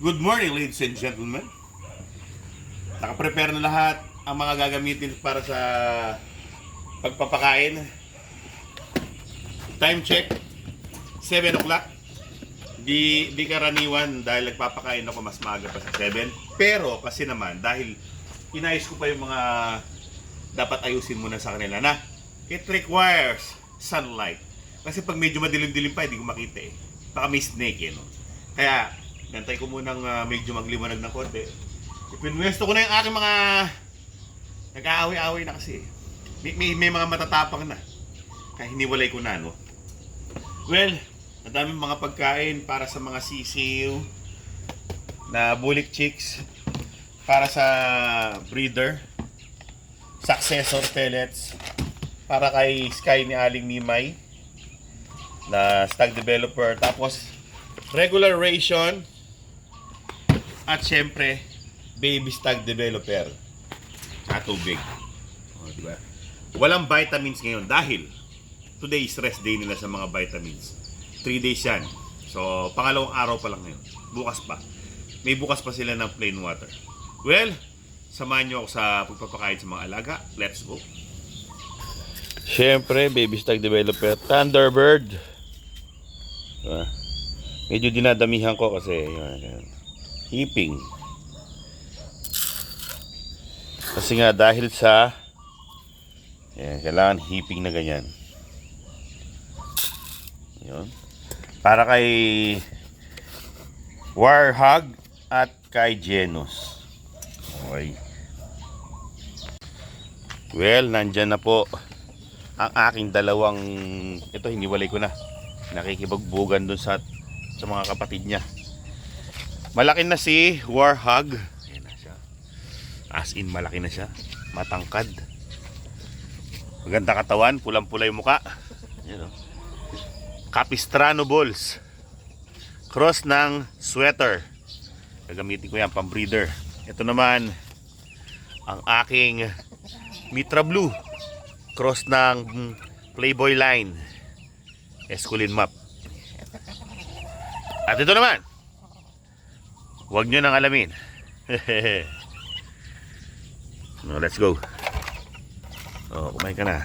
Good morning, ladies and gentlemen. Nakaprepare na lahat ang mga gagamitin para sa pagpapakain. Time check, 7 o'clock. Di karaniwan dahil nagpapakain ako mas maaga pa sa 7. Pero kasi naman, dahil inayos ko pa yung mga dapat ayusin muna sa kanila na it requires sunlight. Kasi pag medyo madilim-dilim pa, hindi ko makita eh. Baka may snake eh, no? Kaya, nantay ko munang medyo magliwanag ng konti. Ipinwesto ko na yung aking mga nag-aaway-aaway na kasi. May mga matatapang na. Kaya hiniwalay ko na, no? Well, ang daming mga pagkain para sa mga sisiw na bulik chicks, para sa breeder, successor pellets, para kay Sky ni Aling Nimay na stag developer, tapos regular ration, at syempre baby stag developer at tubig. Diba? Walang vitamins ngayon dahil today is rest day nila sa mga vitamins. 3 days yan. So pangalawang araw pa lang ngayon. Bukas pa. May bukas pa sila ng plain water. Well, samahan nyo ako sa pagpapakain sa mga alaga. Let's go. Syempre, baby stag developer Thunderbird. Medyo dinadamihan ko kasi yan. Hiping. Kasi nga dahil sa kailangan hiping na ganyan. Yun. Para kay Warhog at kay Genus. Okay. Well, nandyan na po ang aking dalawang, ito hiniwalay ko na. Nakikipagbugan dun sa mga kapatid niya. Malaki na si Warhog. Ayan na siya. As in, malaki na siya. Matangkad. Maganda katawan. Pulang-pula yung muka. Ayan, oh. Capistrano Bulls. Cross ng sweater. Gagamitin ko yan pang breeder. Ito naman ang aking Mitra Blue. Cross ng Playboy line. Esculin map. At ito naman, huwag nyo nang alamin. No, let's go. Oh, kumain ka na.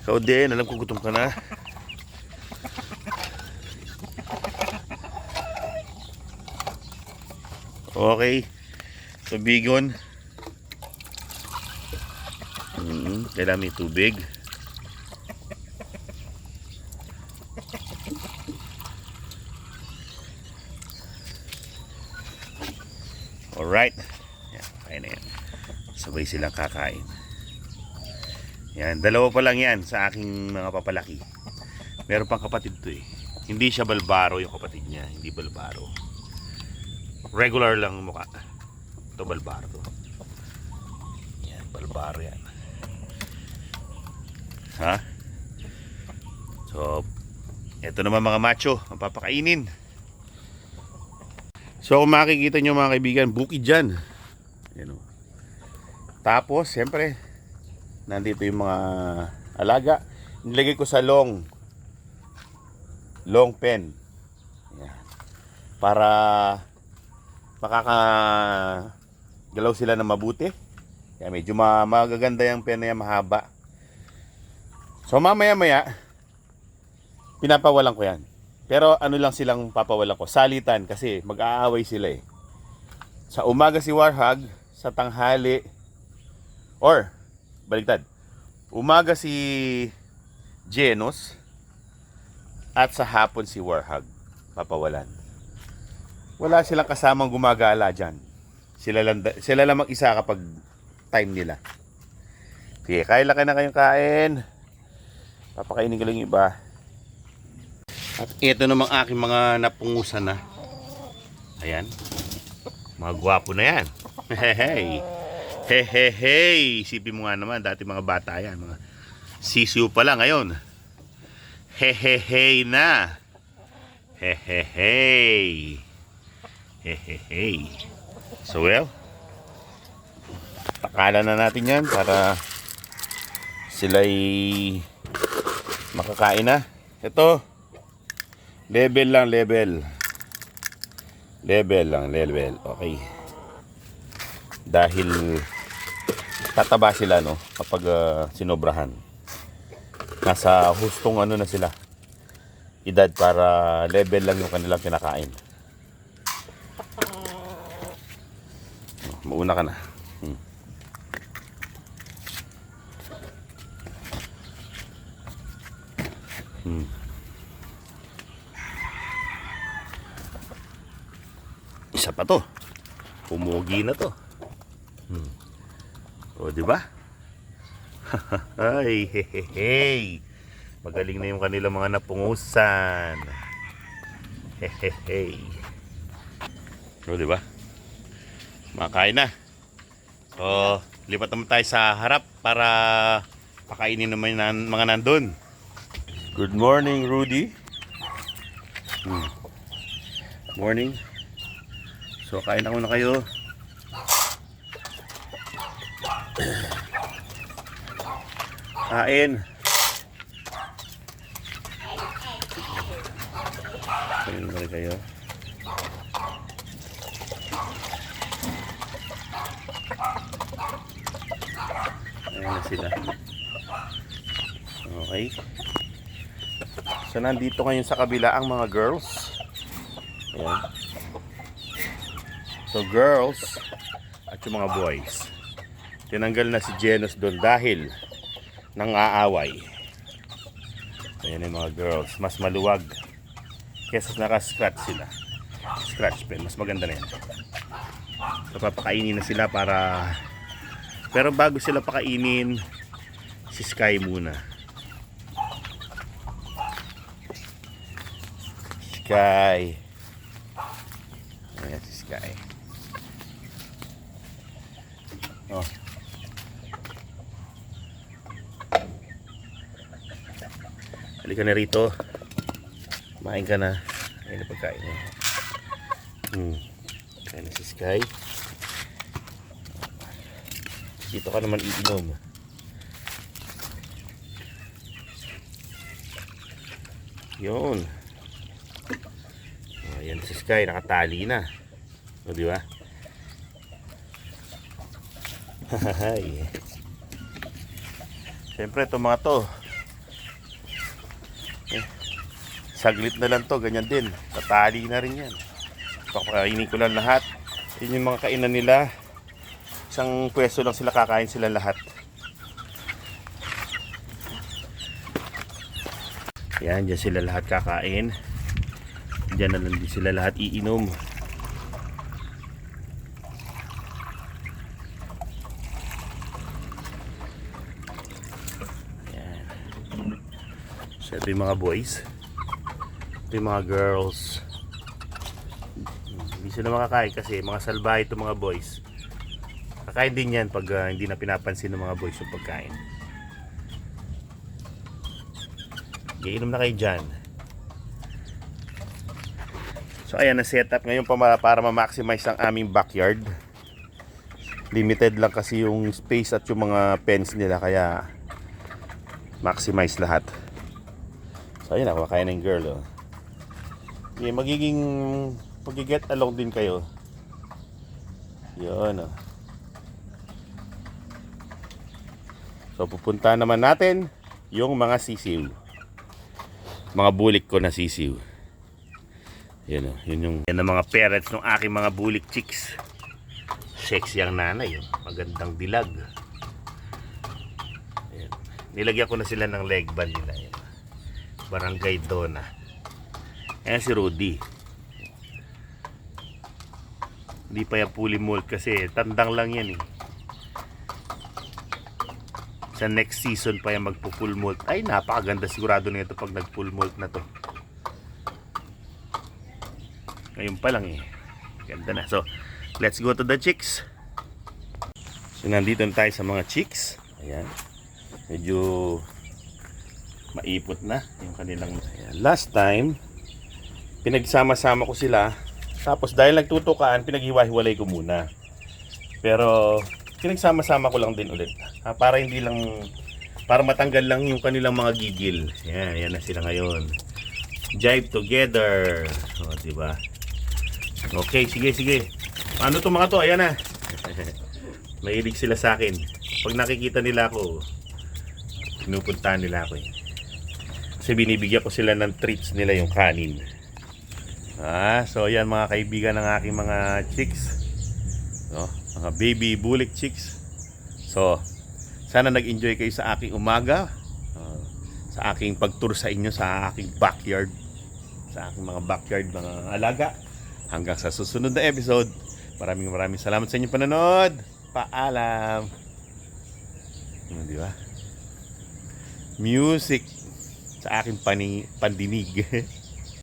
Ikaw din, alam ko gutom ka na. Okay. So, bigon. Kailangan may tubig. Alright. Yan, kakain na yan. Sabay silang kakain. Yan, dalawa pa lang yan sa aking mga papalaki. Meron pang kapatid to eh. Hindi siya balbaro yung kapatid niya. Hindi balbaro. Regular lang ang mukha. Ito balbaro to. Yan, balbaro yan. Ha? So, ito naman mga macho ang papakainin. So, kung makikita nyo mga kaibigan, bukid dyan. Yan, o. Tapos, siyempre, nandito yung mga alaga. Nilagay ko sa long pen. Yan. Para makakagalaw sila na mabuti. Kaya medyo magaganda yung pen na yan, mahaba. So mamaya-maya, pinapawalan ko yan. Pero ano lang silang papawalan ko? Salitan kasi mag-aaway sila eh. Sa umaga si Warhog, sa tanghali, or baliktad, umaga si Genus, at sa hapon si Warhog papawalan. Wala silang kasamang gumagala dyan. Sila lang mag-isa kapag time nila. Sige, kain na kayong kain. Papakainin ko lang yung iba. At ito namang aking mga napungusan na. Ayan. Mga gwapo na yan. Hehehe. Hehehe. Isipin mo nga naman, dati mga bata yan. Mga sisiw pa lang ngayon. Hehehe na. Hehehe. Hehehe. So well, takalan na natin yan para sila'y makakain na. Ito, level lang, level. Level lang, level. Okay. Dahil tataba sila, no, kapag sinobrahan. Nasa hustong ano na sila, edad para level lang yung kanilang kinakain. Mauna ka na. Isa pa to. Pumugi na to. O, di ba? Ay, hehehe. Magaling na yung kanilang mga napungusan. Hehehe. O, di ba? Makain na. So, lipat naman tayo sa harap para pakainin naman ng mga nandun. Good morning, Rudy. Morning. So, kain na muna kayo. Kain. Kain na kayo. Ayan na sila. Okay. So, nandito ngayon sa kabila ang mga girls. Ayan. So, girls at yung mga boys. Tinanggal na si Genos doon dahil nang aaway. Ayan yung mga girls. Mas maluwag. Kesa naka-scratch sila. Scratch pen. Mas maganda na yan. So, papakainin na sila para... Pero bago sila pakainin, si Sky muna. Sky. Ayan si Sky. Oh. Halika na rito. Kumain ka na. Ayan na pagkain mo. Ayan na si Sky. Dito ka naman iinom. Yun. Ayan si Sky. Nakatali na. O, di ba? Hahahay. Siyempre itong mga to saglit na lang to, ganyan din. Tatali na rin yan. Papakainin ko lang lahat. Yun yung mga kainan nila. Isang pwesto lang sila, kakain sila lahat. Yan, dyan sila lahat kakain. Dyan na lang din sila lahat iinom. Yan. So ito yung mga boys. Ito yung mga girls. Hindi sila makakain kasi mga salbahe ito mga boys. Kakain din yan pag hindi na pinapansin ng mga boys yung pagkain. Iinom na kayo dyan. So ayan na setup ngayon para ma-maximize ang aming backyard. Limited lang kasi yung space at yung mga pens nila kaya maximize lahat. So ayan na, kumakain ng girl. Oh. Okay, magiging pag-get along din kayo. Yun. Oh. So pupunta naman natin yung mga sisiw. Mga bulik ko na sisiw. Yan o, yan ang mga parents ng aking mga bulik chicks. Sexy ang nanay, oh. Magandang dilag. Ayan. Nilagyan ko na sila ng leg band nila. Ayan. Barangay Dona. Ayan si Rudy. Hindi pa yan fully mold kasi tandang lang yan eh. Sa next season pa yan magpo-full mold. Ay, napakaganda sigurado na ito pag nag-full mold na to. Ngayon pa lang eh. Ganda na. So, let's go to the chicks. So, nandito na tayo sa mga chicks. Ayan. Medyo maipot na yung kanilang... Ayan. Last time, pinagsama-sama ko sila. Tapos, dahil nagtutukaan, pinaghiwa-hiwalay ko muna. Pero, pinagsama-sama ko lang din ulit. Para hindi lang Para matanggal lang yung kanilang mga gigil. Yan na sila ngayon. Jive together. O, diba? Okay, sige. Ano to mga to? Ayan na. Mahilig sila sa akin. Pag nakikita nila ako, pinupuntahan nila ako eh. Kasi binibigyan ko sila ng treats nila yung kanin. So yan mga kaibigan ng aking mga chicks. No? Mga baby bullet chicks. So, sana nag-enjoy kayo sa aking umaga. Sa aking pag-tour sa inyo sa aking backyard. Sa aking mga backyard mga alaga. Hanggang sa susunod na episode. Maraming salamat sa inyong panonood. Paalam. Di ba? Music sa aking pandinig.